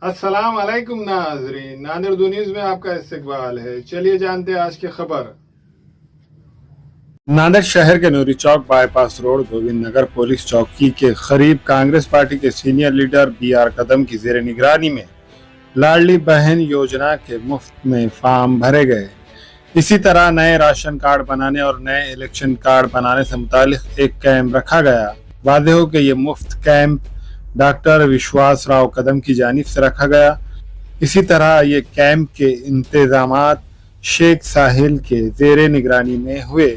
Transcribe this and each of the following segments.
अस्सलाम वालेकुम नाजरीन, नादिर उर्दू न्यूज में आपका इस्तकबाल है। चलिए जानते हैं आज की खबर। नांदेड़ शहर के नूरी चौक bypass road Govind Nagar police चौकी के करीब कांग्रेस पार्टी के सीनियर लीडर BR कदम की जेर निगरानी में लाडली बहन योजना के मुफ्त में फॉर्म भरे गए। इसी तरह नए राशन कार्ड बनाने और नए इलेक्शन कार्ड बनाने से मुतालिक एक कैंप रखा गया। वादे हो कि ये मुफ्त कैंप डॉक्टर विश्वास राव कदम की जानिब से रखा गया। इसी तरह ये कैंप के इंतजामात शेख साहिल के जेर निगरानी में हुए।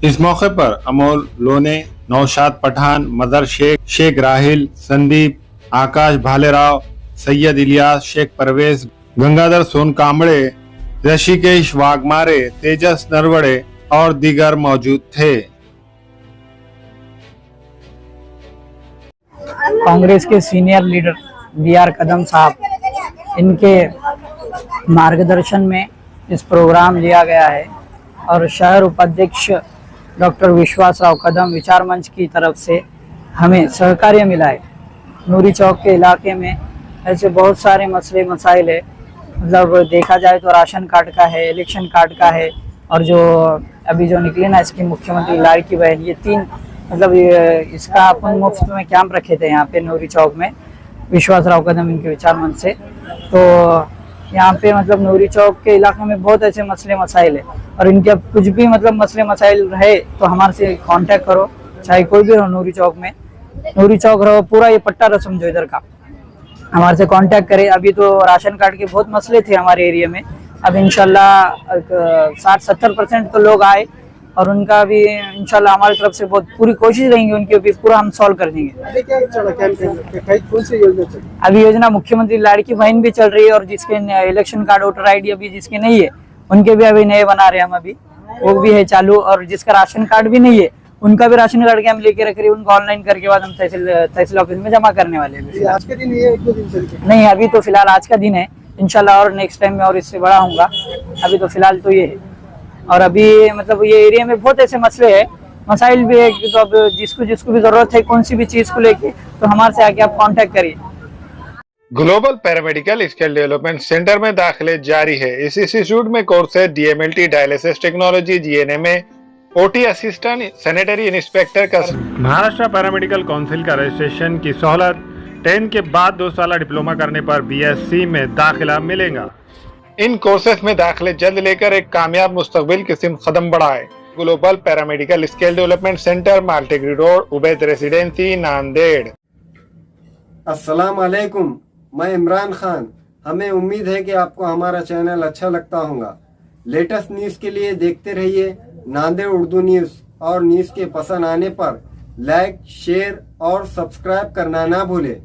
इस मौके पर अमोल लोने, नौशाद पठान, मदर शेख, शेख राहिल, संदीप, आकाश भालेराव, सैयद इलियास, शेख परवेज, गंगाधर सोन कामड़े, ऋषिकेश वाघमारे, तेजस नरवड़े और दीगर मौजूद थे। कांग्रेस के सीनियर लीडर BR कदम साहब, इनके मार्गदर्शन में इस प्रोग्राम लिया गया है और शहर उपाध्यक्ष डॉक्टर विश्वास राव कदम विचार मंच की तरफ से हमें सहकार्य मिला है। नूरी चौक के इलाके में ऐसे बहुत सारे मसले मसाइल है, मतलब देखा जाए तो राशन कार्ड का है, इलेक्शन कार्ड का है और जो अभी जो निकले ना इसकी मुख्यमंत्री लाडली बहन, ये तीन मतलब इसका अपन मुफ्त में कैंप रखे थे यहाँ पे नूरी चौक में विश्वास राव कदम इनके विचार मंच से। तो यहाँ पे मतलब नूरी चौक के इलाके में बहुत ऐसे मसले मसाइल है और इनके अब कुछ भी मतलब मसले मसाइल रहे तो हमारे से कांटेक्ट करो, चाहे कोई भी हो नूरी चौक में, नूरी चौक रहो पूरा ये पट्टा रस्म जो इधर का, हमारे से कांटेक्ट करें। अभी तो राशन कार्ड के बहुत मसले थे हमारे एरिया में, अब इंशाल्लाह 60-70% तो लोग आए और उनका भी इंशाल्लाह हमारी तरफ से बहुत पूरी कोशिश रहेंगी, उनके भी पूरा हम सॉल्व कर देंगे। अभी योजना मुख्यमंत्री लाडली बहन भी चल रही है और जिसके इलेक्शन कार्ड वोटर ID अभी जिसके नहीं है उनके भी अभी नए बना रहे हैं हम, अभी वो भी है चालू, और जिसका राशन कार्ड भी नहीं है उनका भी राशन कार्ड के हम लेके रख रहे हैं, उनको ऑनलाइन करके बाद हम तहसील ऑफिस में जमा करने वाले हैं। आज के दिन ये 1-2 दिन चल नहीं, अभी तो फिलहाल आज का दिन है, इंशाल्लाह और नेक्स्ट टाइम में और इससे बड़ा होगा। अभी तो फिलहाल तो ये है और अभी मतलब ये एरिया में बहुत ऐसे मसले हैं, मसाइल भी है कि तो अब जिसको भी जरूरत है कौन सी भी चीज को लेके तो हमारे से आके आप कांटेक्ट करिए। Global paramedical skill development centre में दाखिले जारी है। इस इंस्टीट्यूट में कोर्स है DMLT, dialysis technology, GNMA, OT assistant, sanitary inspector का। महाराष्ट्र पैरामेडिकल काउंसिल का रजिस्ट्रेशन की सहूलत 10 के बाद 2 साल डिप्लोमा करने पर BSc में दाखिला मिलेगा। इन कोर्सेस में दाखिले जल्द लेकर एक कामयाब मुस्तकबिल की सिमत कदम बढ़ाए। Global paramedical skill development centre, माल्टेगरी रोड, उबैद रेसिडेंसी, नांदेड़। अस्सलाम वालेकुम, मैं इमरान खान। हमें उम्मीद है कि आपको हमारा चैनल अच्छा लगता होगा। लेटेस्ट न्यूज़ के लिए देखते रहिए नांदेड़ उर्दू न्यूज़ और न्यूज़ के पसंद आने पर लाइक, शेयर और सब्सक्राइब करना ना भूलें।